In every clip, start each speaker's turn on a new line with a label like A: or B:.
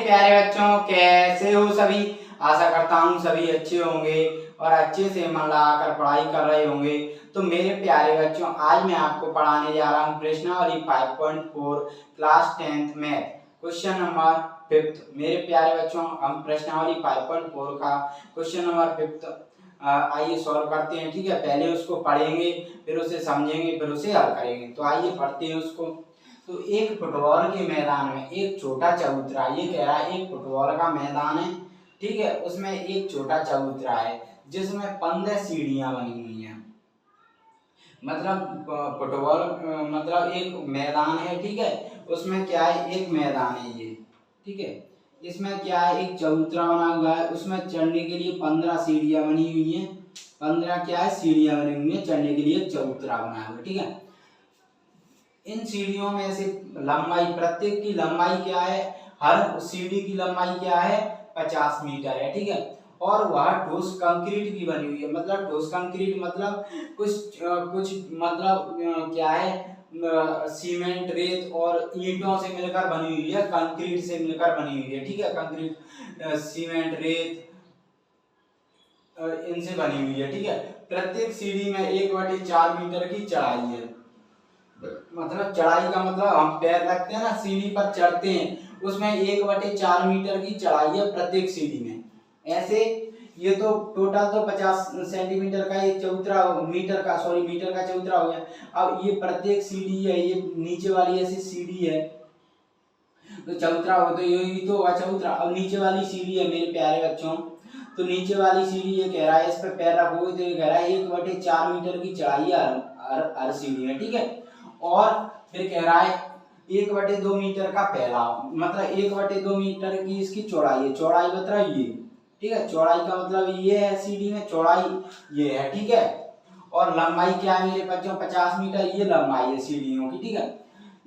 A: प्यारे बच्चों, कैसे हो सभी। आशा करता हूँ सभी अच्छे होंगे और अच्छे से मन लगाकर पढ़ाई कर रहे होंगे। तो मेरे प्यारे बच्चों, आज मैं आपको पढ़ाने जा रहा हूँ प्रश्नावली 5.4 class 10th math question number 5th। मेरे प्यारे बच्चों, हम प्रश्नावली 5.4 का क्वेश्चन नंबर 5th आइए सॉल्व करते हैं। ठीक है, पहले उसको पढ़ेंगे, फिर उसे समझेंगे, फिर उसे हल करेंगे। तो आइए पढ़ते हैं उसको। तो एक फुटबॉल के मैदान में एक छोटा चबूतरा, ये कह रहा है एक फुटबॉल का मैदान है। ठीक है, उसमें एक छोटा चबूतरा है जिसमें 15 सीढ़ियां बनी हुई हैं। मतलब फुटबॉल मतलब एक मैदान है। ठीक है, उसमें क्या है, एक मैदान है ये। ठीक है, इसमें क्या है, एक चबूतरा बना हुआ है, उसमें चढ़ने के लिए 15 सीढ़ियां बनी हुई हैं। 15 क्या है, सीढ़ियां बनी हुई हैं चढ़ने के लिए, चबूतरा बना हुआ है। ठीक है, इन सीढ़ियों में से लंबाई, प्रत्येक की लंबाई क्या है, हर सीढ़ी की लंबाई क्या है, 50 मीटर है। ठीक है, और वह ठोस कंक्रीट की बनी हुई है। मतलब ठोस कंक्रीट मतलब कुछ मतलब क्या है, सीमेंट, रेत और ईंटों से मिलकर बनी हुई है, कंक्रीट से मिलकर बनी हुई है। ठीक है, कंक्रीट, सीमेंट, रेत इनसे बनी हुई है। ठीक है, प्रत्येक सीढ़ी में 1/4 मीटर की चढ़ाई है। मतलब चढ़ाई का मतलब हम पैर रखते हैं ना, सीढ़ी पर चढ़ते हैं, उसमें 1/4 मीटर की चढ़ाई है प्रत्येक सीढ़ी में। ऐसे ये तो टोटल तो 50 सेंटीमीटर का ये चबूतरा, मीटर का चबूतरा हो गया। अब ये प्रत्येक सीढ़ी है, ये नीचे वाली ऐसी सीढ़ी है, तो चबूतरा हो तो यही तो हुआ चबूतरा। अब नीचे वाली सीढ़ी है मेरे प्यारे बच्चों, तो नीचे वाली सीढ़ी ये कह रहा है, इस पर पैर रखोगे तो ये कह रहा है 1/4 मीटर की चढ़ाई है हर सीढ़ी में। ठीक है, और फिर कह रहा है 1/2 मीटर का फैलाव, मतलब 1/2 मीटर की इसकी चौड़ाई है। चौड़ाई मतलब ये, ठीक है, चौड़ाई का मतलब ये है, सीढ़ी में चौड़ाई ये है। ठीक है, और लंबाई क्या है मेरे बच्चों, 50 मीटर ये लंबाई है सीढ़ियों की। ठीक है,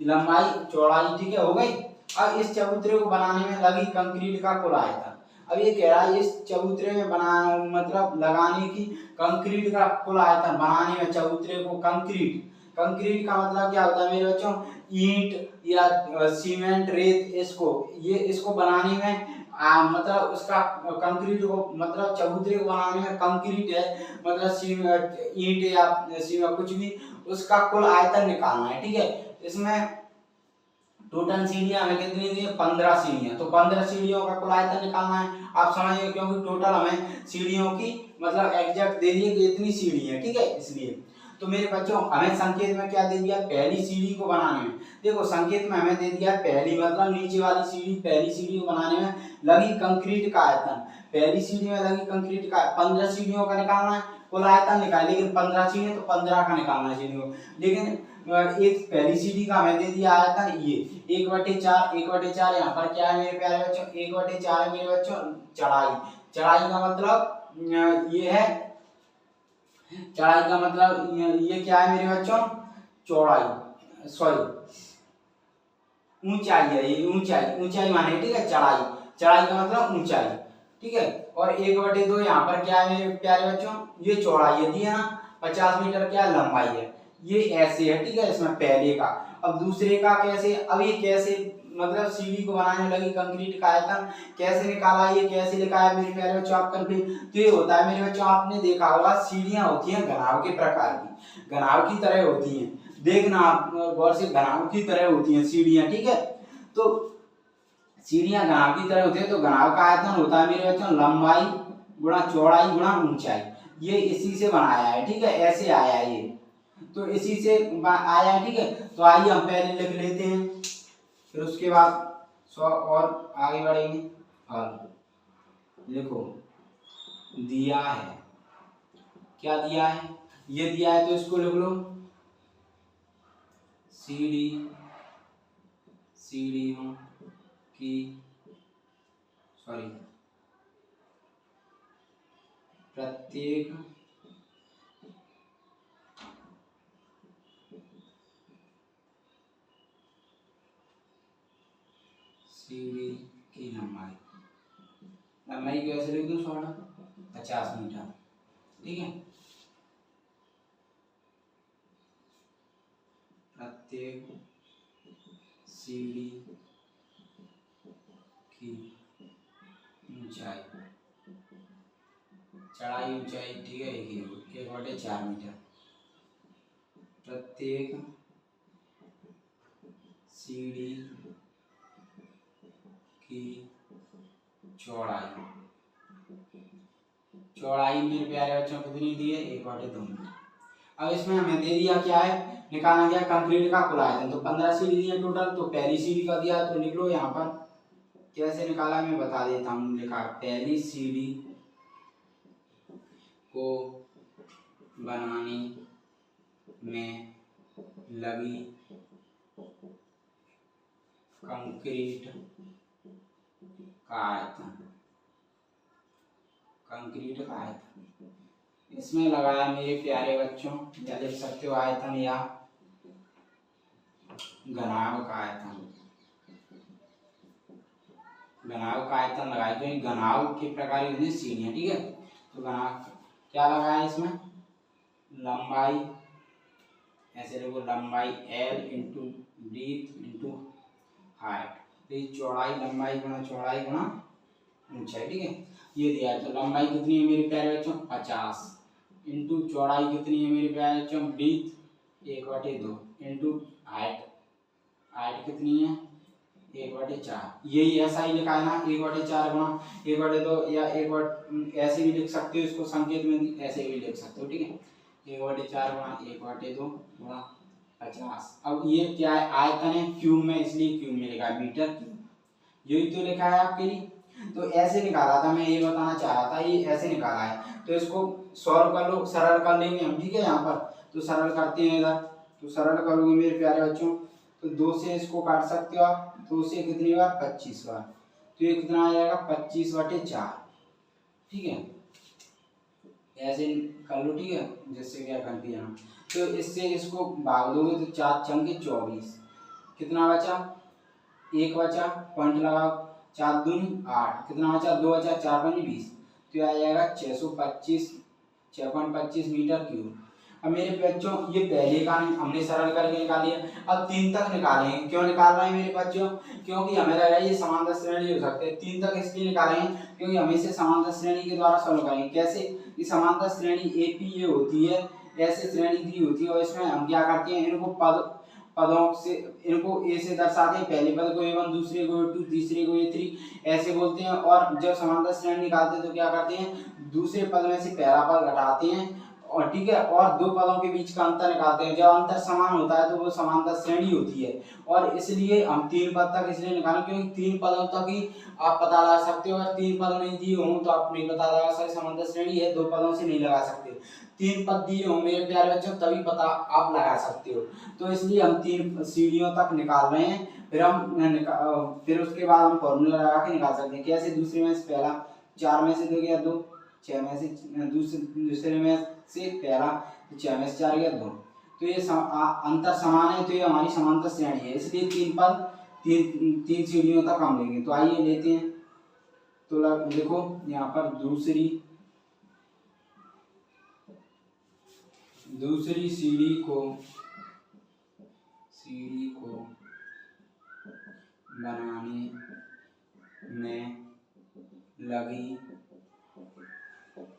A: लंबाई चौड़ाई, ठीक है, हो गई। अब इस चबूतरे को बनाने में लगी कंक्रीट का कुल आयतन। अब ये कह रहा है इस चबूतरे में बना मतलब लगाने की कंक्रीट का कुल आयतन, बनाने में चबूतरे को कंक्रीट, कंक्रीट का मतलब क्या होता है मेरे बच्चों, ईंट या सीमेंट, रेत, इसको बनाने में मतलब उसका कंक्रीट को, मतलब चबूतरे को बनाने में कंक्रीट है, मतलब सीमेंट, ईंट या सीमेंट कुछ भी, उसका कुल आयतन निकालना है। ठीक है, इसमें टोटल सीढ़ियां हमें कितनी दी है, 15 सीढ़ियां। तो 15 सीढ़ियों का कुल आयतन निकालना है। आप समझिए, क्योंकि टोटल हमें सीढ़ियों की मतलब एग्जैक्ट दे दिए कि इतनी सीढ़ी है। ठीक है, इसलिए तो मेरे बच्चों हमें संकेत में क्या दे दिया, पहली सीढ़ी को बनाने में, देखो संकेत में हमें दे दिया पहली, मतलब नीचे वाली सीढ़ी, पहली सीढ़ी को बनाने में लगी कंक्रीट का आयतन, पहली सीढ़ी में लगी कंक्रीट का 15 सीढ़ियों का निकालना है, कुल आयतन निकाल, लेकिन 15 सीढ़ी तो 15 का निकालना है सीढ़ियों। लेकिन एक पहली सीढ़ी का हमें दे दिया आयतन ये 1/4, 1/4 यहाँ पर क्या है मेरे प्यारे बच्चों, 1/4 है मेरे बच्चों चढ़ाई। चढ़ाई का मतलब ये है, चढ़ाई का मतलब ये क्या है मेरे बच्चों, चौड़ाई, सॉरी ऊंचाई है, ये ऊंचाई, ऊंचाई माने, ठीक है, चढ़ाई, चढ़ाई का मतलब ऊंचाई। ठीक है, और 1/2 यहाँ पर क्या है मेरे प्यारे बच्चों, ये चौड़ाई है दी है ना, 50 मीटर क्या लंबाई है, ये ऐसे है। ठीक है, इसमें पहले का। अब दूसरे का कैसे, अब ये कैसे, मतलब सीढ़ी को बनाने लगी कंक्रीट का आयतन कैसे निकाला, ये कैसे लिखा है मेरे प्यारे बच्चों, आप कंफ्यूज तो ये होता है मेरे बच्चों, आपने देखा होगा सीढ़ियां होती हैं घनाव के प्रकार की, घनाव की तरह होती हैं, देखना आप गौर से, घनाव की तरह होती हैं सीढ़ियां। ठीक है, तो सीढ़ियां घनाव की तरह होती है, तो घनाव का आयतन होता है मेरे बच्चों लंबाई गुणा चौड़ाई गुणा ऊंचाई, ये इसी से बनाया है। ठीक है, ऐसे आया है ये, तो इसी से आया है। ठीक है, तो आइए हम पहले लिख लेते हैं, फिर उसके बाद और आगे बढ़ेंगे। और देखो दिया है, क्या दिया है, ये दिया है, तो इसको लिख लो सीढ़ियों की, सॉरी, प्रत्येक सीढ़ी की लंबाई, लंबाई कैसे लिख दूं, 50 मीटर। ठीक है, प्रत्येक सीढ़ी की ऊंचाई, चढ़ाई ऊंचाई, ठीक है, 1/4 मीटर। प्रत्येक सीढ़ी की चौड़ाई, चौड़ाई मेरे प्यारे बच्चों कितनी दी है, 1/2 मीटर। अब इसमें हमें दे दिया क्या है, निकालना क्या, कंक्रीट का कुल आयतन। तो 15 सीढ़ी दी है टोटल, तो पहली सीढ़ी का दिया तो लिख लो यहाँ पर। कैसे निकाला मैं बता देता हूँ। लिखा पहली सीढ़ी को बनाने में लगी कंक्रीट का आयतन, कंक्रीट का आयतन इसमें लगाया मेरे प्यारे बच्चों, या लिख सकते हो आयतन या घनाभ का आयतन। घनाभ का आयतन लगाया, क्योंकि घनाभ के प्रकार की सीढ़ियां, ठीक है। तो घनाभ क्या लगाया इसमें, लंबाई, ऐसे देखो लंबाई L into breadth into height, तो चौड़ाई लंबाई गुणा चौड़ाई गुणा ऊंचाई, ठीक है। ये दिया है। तो लंबाई कितनी है मेरे प्यारे बच्चों, 50 इंटू चौड़ाई कितनी है मेरे प्यारे बच्चों, ब्रीथ 1/2 इंटू हाइट, हाइट कितनी है 1/4। यही ऐसा ही लिखा है ना, 1/4 गुणा 1/2, या ऐसे भी लिख सकते हो इसको, संकेत में ऐसे भी लिख सकते हो, ठीक है। 1/4 गुणा 1/2 गुणा 50। अब ये क्या है, आयतन है क्यूब में, इसलिए क्यूब में लिखा है, मीटर क्यूब। यही तो लिखा है आपके लिए। तो ऐसे निकाला था, मैं ये बताना चाह रहा था, ये ऐसे निकाला है। तो इसको सॉल्व कर लो, सरल कर लेंगे हम, ठीक है। यहाँ पर तो सरल करते हैं इधर, तो सरल करोगे मेरे प्यारे बच्चों, तो 2 से इसको काट सकते हो आप, 2 से कितनी बार, 25 बार। तो ये कितना आ जाएगा, 25/4, ठीक है। ऐसे कर लो, ठीक है, जिससे क्या कंफ्यूजन। तो इससे इसको भाग दोगे तो 4 चंके 24, कितना बचा, 1 बचा, पॉइंट लगाओ, 4 दूनी 8, कितना बचा, 2 बचा, 4 पंजे 20। तो आ जाएगा 625 मीटर क्यूब। अब मेरे बच्चों ये पहले का हमने सरल करके निकाल लिया, अब 3 तक निकालेंगे। क्यों निकाल रहे हैं मेरे बच्चों, क्योंकि हमें लग रहा है ये समांतर श्रेणी हो सकते हैं। 3 तक इसलिए निकालेंगे क्योंकि हम इसे समांतर श्रेणी के द्वारा सॉल्व करेंगे। कैसे, ये समांतर श्रेणी एपी ये होती है, ऐसे श्रेणी दी होती है, और इसमें हम क्या करते हैं, इनको पदों से, इनको ए से दर्शाते हैं, पहले पद को A1, दूसरे को A2, तीसरे को A3 ऐसे बोलते हैं। और जब समांतर श्रेणी निकालते हैं तो क्या करते हैं, दूसरे पद में से पहला पद घटाते हैं, और ठीक है, और 2 पदों के बीच का अंतर निकालते हैं। जब अंतर समान होता है तो वो समांतर श्रेणी होती है। और इसलिए हम 3 पद तक इसलिए निकालें क्योंकि 3 पदों तक ही आप पता लगा सकते हो। अगर 3 पद नहीं दिए हों तो आप नहीं पता लगा सकते समांतर श्रेणी है, 2 पदों से नहीं लगा सकते। 3 पद दिए हों मेरे प्यारे बच्चों, तभी पता आप लगा सकते हो। तो इसलिए हम 3 सीढ़ियों तक निकाल रहे हैं, फिर उसके बाद हम फॉर्मूला लगा के निकाल सकते हैं। कैसे, दूसरे में से पहला, 4 में से 2 गया 2, 6 में से दूसरे में से पहला, 6 में से 4 गया 2। तो ये अंतर समान है, तो ये हमारी समांतर श्रेणी है, इसलिए 3 पद 3 सीढ़ियों तक हम लेंगे। तो आइए लेते हैं। तो देखो यहाँ पर दूसरी सीढ़ी को बनाने में लगी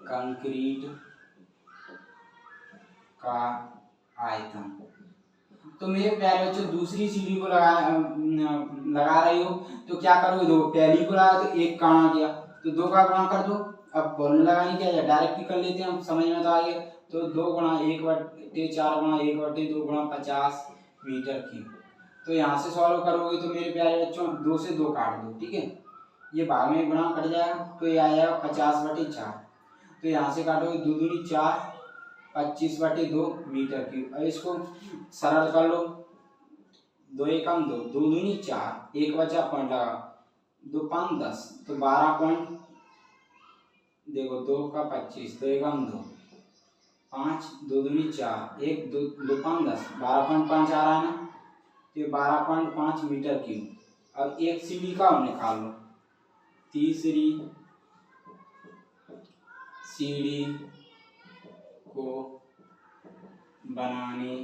A: कंक्रीट का आयतन। तो मेरे प्यारे बच्चों, दूसरी सीढ़ी को लगा रही हो तो क्या करोगे, दो पहली को लगा तो 1 का गुणा किया, तो 2 का गुणा कर दो। अब फॉर्मूला लगाने क्या है, डायरेक्ट ही कर लेते हैं, हम समझ में तो आ गया। तो 2 गुणा 1/4 गुणा 1/2 गुणा 50 मीटर क्यूब। तो यहाँ से सॉल्व करोगे तो मेरे प्यारे बच्चों 2 से 2 काट दो, ठीक है। ये भाग में गुणा कट जाएगा, तो ये आ जाएगा 50/4। तो यहाँ से काटोगे 2 दूनी 4, 25/2 मीटर क्यूब। अब इसको सरल कर लो, 2 एकम 2, 2 दूनी 4, 1 बचा, पॉइंट लगा, 2 5 10, तो 12 पॉइंट, देखो 2 का 25, 2 एकम 2, 5, 2 दूनी 4, 1 2 2 5 10, 12.5 आ रहा है ना, तो 12.5 मीटर क्यूब। अब एक सीढ़ी का हम निकाल लो, तीसरी सीढ़ी को बनाने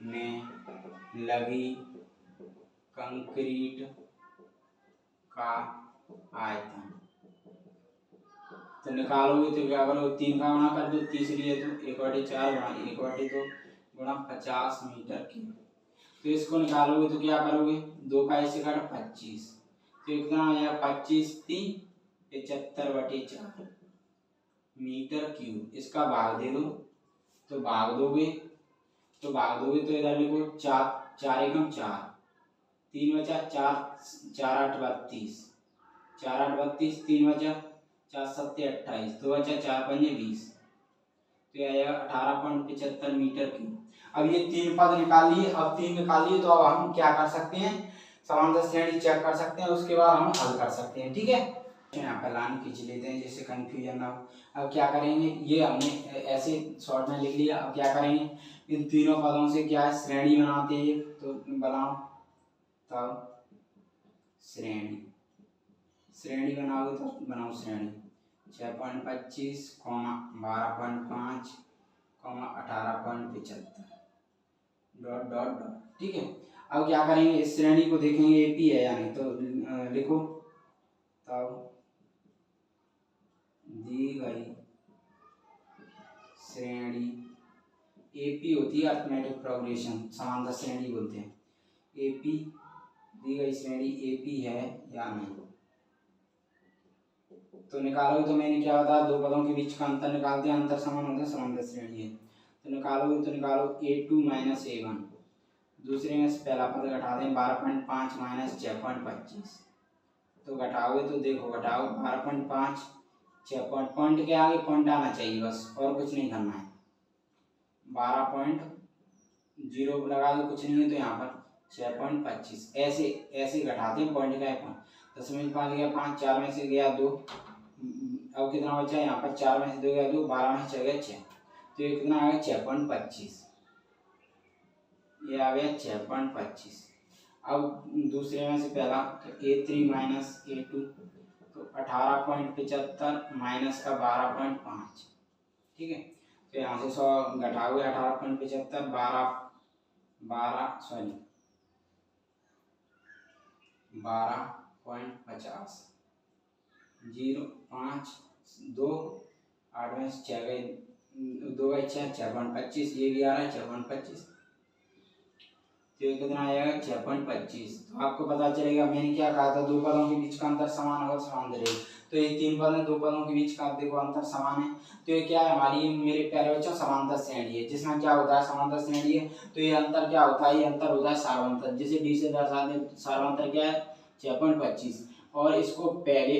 A: में लगी कंक्रीट का आयतन। तो निकालोगे तो क्या करोगे, 3 का गुणा कर दो, तीसरी है तो 1/4 गुणा 1/2 गुणा 50 मीटर क्यूब। तो इसको निकालोगे तो क्या करोगे, 2 का ऐसे काट 25, तो कितना हो जाएगा 25 3 75/4 मीटर क्यूब। इसका भाग दे दो, तो भाग दोगे तो इधर लिखो 4 4 एकम 4, 3 बचा 4 4 8 32, 4 8 32, 3 बचा 4 7 28, 2 बचा 4 5 20, तो यह आएगा 18.75 मीटर क्यूब। अब ये 3 पद निकाल लिए, अब 3 निकाल लिए तो अब हम क्या कर सकते हैं, समांतर श्रेणी चेक कर सकते हैं, उसके बाद हम हल कर सकते हैं। ठीक है, यहाँ पर लाइन खींच लेते हैं जिससे कंफ्यूजन ना हो। अब क्या करेंगे, ये हमने ऐसे शॉर्ट में लिख लिया। अब क्या करेंगे, इन तीनों पदों से क्या है, श्रेणी बनाते हैं, तो बनाओ, तब श्रेणी बनाओगे तो बनाओ श्रेणी 6.25, 12.5, 18.75 डॉट डॉट डॉट। ठीक है, अब क्या करेंगे, इस श्रेणी को देखेंगे एपी है या नहीं, तो लिखो, तब दी गई श्रेणी एपी होती है अरिथमेटिक प्रोग्रेशन, समांतर श्रेणी बोलते हैं। एपी दी गई श्रेणी एपी है या नहीं, तो निकालोगे तो मैंने क्या बताया, दो पदों के बीच का अंतर निकाल दिया, अंतर समान होता है, समांतर श्रेणी है। तो निकालोगे तो निकालो a2 माइनस a1, दूसरे में से पहला पद घटा दें, 12.5 माइनस 6.25, तो घटाओगे तो देखो, घटाओ 12.5 6 पॉइंट के आगे पॉइंट आना चाहिए बस, और कुछ नहीं करना है। 12.0 लगा दो, कुछ नहीं है, तो यहाँ पर 6.25 ऐसे ऐसे घटाते हैं पॉइंट का पॉइंट। 10 में 5 गया 5, 4 में से गया 2, अब कितना बचा है यहाँ पर, 4 में से 2 गया 2, 12 में से 6 गया 6, तो ये कितना आ गया 6.25, ये आ गया 6.25। अब दूसरे में से पहला तो a3 माइनस a2, तो 18.75 माइनस का 12.5। ठीक है, तो यहाँ से 100 घटाओगे, 18.75 12.50 0 5 2 8 में 6 गए 2 गए 6.25, ये भी आ रहा है 6.25, तो ये कितना आएगा 6.25। तो आपको पता चलेगा, मैंने क्या कहा था, दो पदों के बीच का अंतर समान होगा, समांतर है। तो ये 3 पद है, दो पदों के बीच का देखो अंतर समान है, तो ये क्या है, हमारी मेरे प्यारे बच्चों समांतर श्रेणी है, जिसमें क्या होता है, समांतर श्रेणी है, तो ये अंतर क्या होता है, ये अंतर होता है सार्वंतर, जिसे डी से दर्शा दें, सार्वंतर क्या है 6.25, और इसको पहले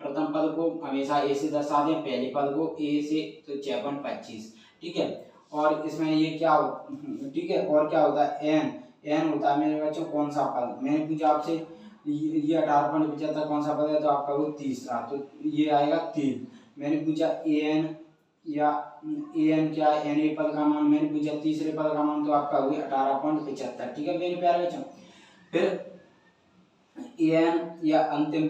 A: प्रथम पद को हमेशा ए से दर्शा दें, पहले पद को ए से, तो 6.25। ठीक है, और इसमें ये क्या, ठीक है, और क्या होता है एन होता है मेरे बच्चों कौन सा पद, मैंने पूछा आपसे ये 18.75 कौन सा पद है, तो आपका वो तीसरा, तो ये आएगा 3। मैंने पूछा एन या एन क्या है, एन ए पद का मान, मैंने पूछा तीसरे पद का मान, तो आपका हुआ 18.75। ठीक है मेरे प्यारे बच्चों, फिर एन या अंतिम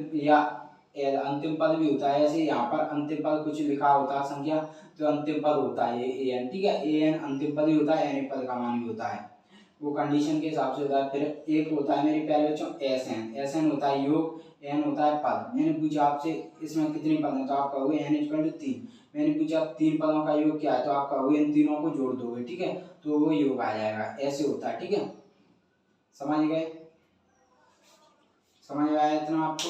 A: पद भी होता है, ऐसे यहाँ पर अंतिम पद कुछ लिखा होता है संख्या, तो अंतिम पद होता है ये एन। ठीक है, एन अंतिम पद ही होता है, एन पद का मान भी होता है, वो कंडीशन के हिसाब से होता है। फिर एक होता है मेरे प्यारे बच्चों एस एन होता है योग, एन होता है पद। मैंने पूछा आपसे इसमें कितने पद हैं, तो आप कहोगे एन इक्वल टू 3। मैंने पूछा 3 पदों का योग क्या है, तो आप कहोगे इन तीनों को जोड़ दोगे। ठीक है, तो वो योग आ जाएगा, ऐसे होता है। ठीक है, समझ गए, समझ में आया इतना आपको?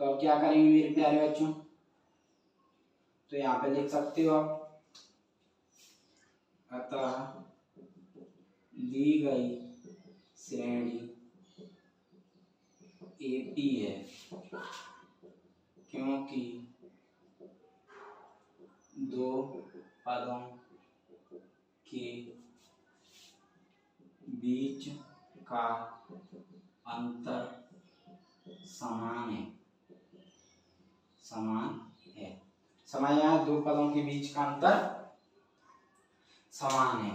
A: तो अब क्या करेंगे मेरे प्यारे बच्चों, तो यहाँ पे लिख सकते हो आप, अतः दी गई श्रेणी एपी है क्योंकि दो पदों के बीच का अंतर समान है। समझ आया, दो पदों के बीच का अंतर समान है।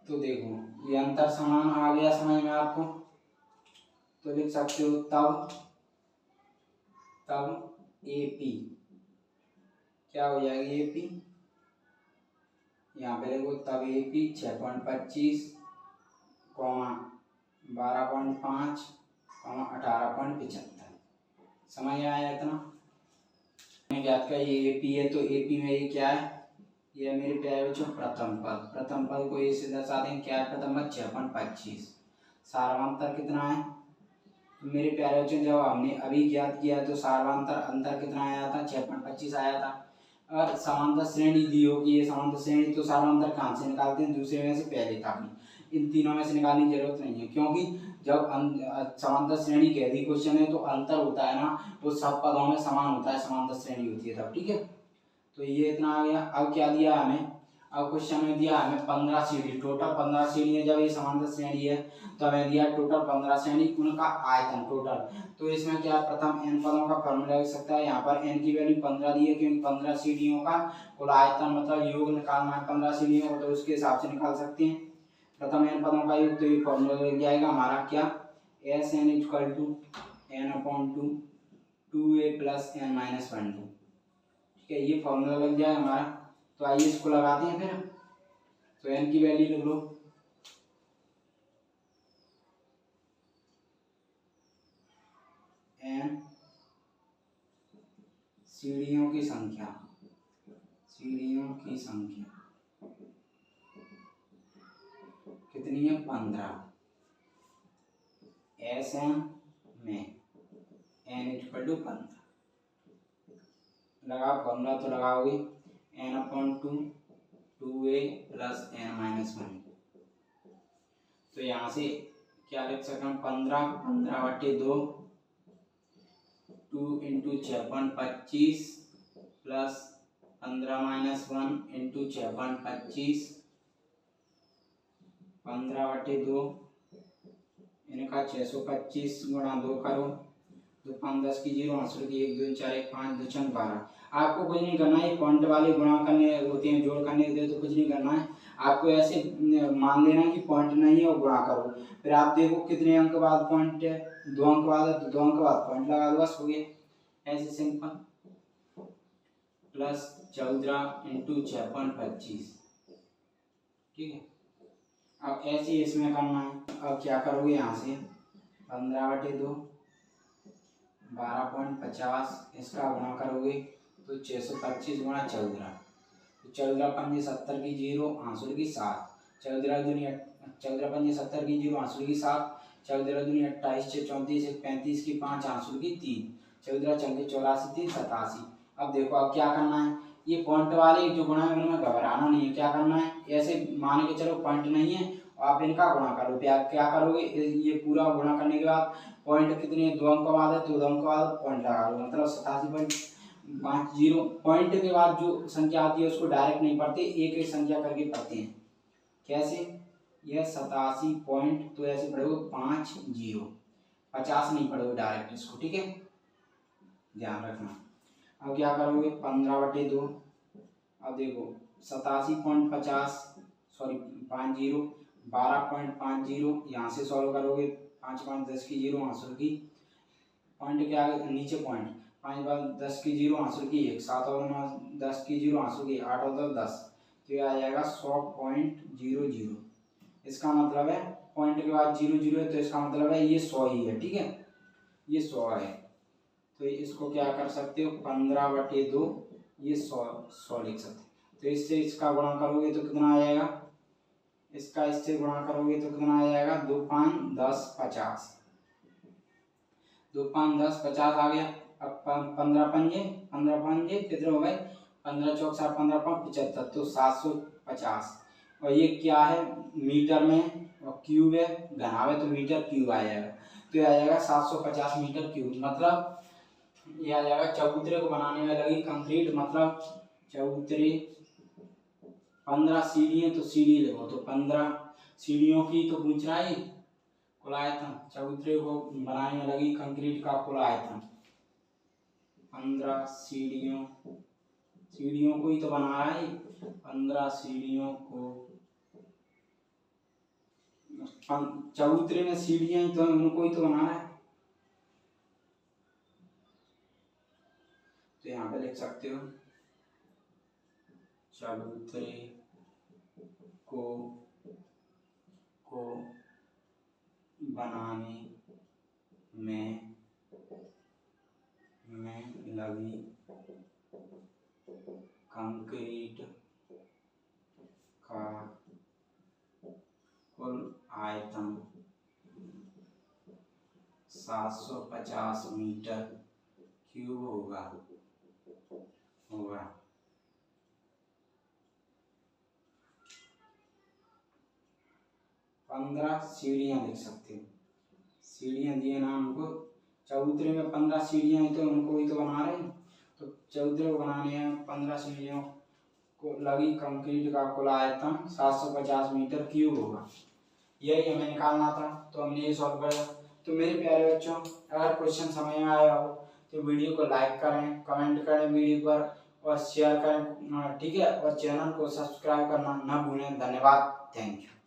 A: तो देखो ये अंतर समान आ गया समझ में आपको, तो लिख सकते हो तब एपी क्या हो जाएगी, एपी यहाँ पे देखो, तब एपी 6.25 12.5, 18.75। समझ में आया इतना? मैंने ज्ञात किया ये एपी है, तो एपी में ये क्या है, ये मेरे प्यारे बच्चों प्रथम पद। प्रथम पद को ए से दर्शा देंगे, क्या है प्रथम पद 6.25। सार्वंतर कितना है, तो मेरे प्यारे बच्चों जब हमने अभी ज्ञात किया तो सार्वंतर अंतर कितना आया था, 6.25 आया था। और समांतर श्रेणी दी होगी, ये समांतर श्रेणी, तो सार्वंतर कहाँ से निकालते हैं, दूसरे में से पहले था अपनी, इन तीनों में से निकालने की जरूरत नहीं है, क्योंकि जब समांतर श्रेणी कह दी क्वेश्चन है तो अंतर होता है ना, वो सब पदों में समान होता है, समांतर श्रेणी होती है तब, ठीक है। तो ये इतना आ गया। अब क्या दिया हमें, अब क्वेश्चन में दिया हमें 15 सीढ़ी, टोटल 15 सीढ़ी है, जब ये समांतर श्रेणी है तो हमें दिया टोटल 15 श्रेणी, उनका आयतन टोटल। तो इसमें क्या प्रथम n पदों का फॉर्मूला लग सकता है, यहाँ पर n की वैल्यू 15 दी है, क्योंकि 15 सीढ़ियों का कुल आयतन मतलब योग निकालना है 15 सीढ़ियों को, तो उसके हिसाब से निकाल सकते हैं प्रथम n पदों का योग। तो ये फॉर्मूला लग जाएगा हमारा क्या, Sn equal to n/2 2a + n-1 ठीक है, ये फॉर्मूला लग जाए हमारा। तो आइए इसको लगाते हैं फिर। तो n की वैल्यू लिख लो, n सीढ़ियों की संख्या, सीढ़ियों की संख्या कितनी है 15, Sn में n इक्वल टू 15 लगा फॉर्मूला, तो लगाओगे n/2 2a + n-1। तो यहाँ से क्या लिख सकते हैं 15/2 2 × 6.25 प्लस 15-1 × 6.25 15/2 इनका 625 गुणा 2 करो, 2 5 10 की 0 आंसर की 1 2 4 1 5 2 6 12। आपको कुछ नहीं करना है, पॉइंट वाले गुणा करने होते हैं, जोड़ करने होते हैं, तो कुछ नहीं करना है आपको, ऐसे मान लेना कि पॉइंट नहीं है और गुणा करो। फिर आप देखो कितने अंक बाद पॉइंट है, 2 अंक बाद है, तो 2 अंक बाद पॉइंट लगा दो, बस हो गया, ऐसे सिंपल। प्लस 14 × 6.25 ठीक है। अब ऐसे इसमें करना है। अब क्या करोगे, यहाँ से 15/2 12.50 इसका गुणा करोगे तो 625 गुणा 14, तो 14 × 5 = 70 की 0 आंसर की 7, 14 दूनी 14 × 5 = 70 की 0 आंसर की 7, 14 दूनी 28 6 34 1 35 की 5 आंसर की 3, 14 4 84 3 87। अब देखो अब क्या करना है, ये पॉइंट वाले जो गुणा है उनमें घबराना नहीं है, क्या करना है ऐसे मान के चलो पॉइंट नहीं है, आप इनका गुणा करो। क्या करोगे, ये पूरा गुणा करने के बाद पॉइंट कितने 2 अंक बाद है, तो 2 अंक बाद पॉइंट लगा लो, मतलब 87.50। पॉइंट के बाद जो संख्या आती है उसको डायरेक्ट नहीं पढ़ते, एक एक संख्या करके पढ़ते हैं। कैसे, यह 87 पॉइंट, तो ऐसे पढ़ोगे 50 50 नहीं पढ़ोगे डायरेक्ट इसको, ठीक है, ध्यान रखना। अब क्या करोगे 15/2, अब देखो 87.50 सॉरी 50 12.50 यहाँ से सॉल्व करोगे, 5 5 10 की 0 आंसर की पॉइंट के आगे नीचे पॉइंट, 5 बार 10 की 0 आंसर की 1, 7 और 9 10 की 0 आंसर की 8 और 10, तो ये आ जाएगा 100.00। इसका मतलब है पॉइंट के बाद 00 है, तो इसका मतलब है ये 100 ही है, ठीक है, ये 100 है। तो इसको क्या कर सकते हो 15/2 ये 100 लिख सकते हो। तो इससे इसका गुणा करोगे तो कितना आ जाएगा, इसका इससे गुणा करोगे तो कितना आ जाएगा 2 5 10 50, 2 5 10 50 आ गया। अब 15 पंजे कितने हो गए, 15 चौक 7 15 5 75, तो 750। और ये क्या है मीटर में, और क्यूब है, घनाभ है, तो मीटर क्यूब आ जाएगा, तो ये आ जाएगा 750 मीटर क्यूब। मतलब ये आ जाएगा चबूतरे को बनाने में लगी कंक्रीट, मतलब चबूतरे 15 सीढ़ी है, तो सीढ़ी देखो तो 15 सीढ़ियों की तो पूछ रहा है कुल आयतन, चबूतरे को बनाने में लगी कंक्रीट का कुल आयतन 15 सीढ़ियों, सीढ़ियों को ही तो बना रहा है, 15 सीढ़ियों को, चबूतरे में सीढ़ियां तो उनको ही तो बना रहा है, तो यहाँ पे लिख सकते हो चबूतरे को बनाने में लगी कंक्रीट का कुल आयतन 750 मीटर क्यूब होगा 15 सीढ़ियाँ लिख सकते हो। सीढ़ियाँ दिए ना हमको, चबूतरे में 15 सीढ़ियाँ ही तो उनको ही तो बना रहे हैं, तो चबूतरे को बनाने हैं 15 सीढ़ियों को लगी कंक्रीट का कुल आयतन 750 मीटर क्यूब होगा। यही हमें निकालना था, तो हमने ये सॉल्व किया। तो मेरे प्यारे बच्चों, अगर क्वेश्चन समझ में आया हो तो वीडियो को लाइक करें, कमेंट करें वीडियो पर और शेयर करें, ठीक है, और चैनल को सब्सक्राइब करना ना भूलें। धन्यवाद, थैंक यू।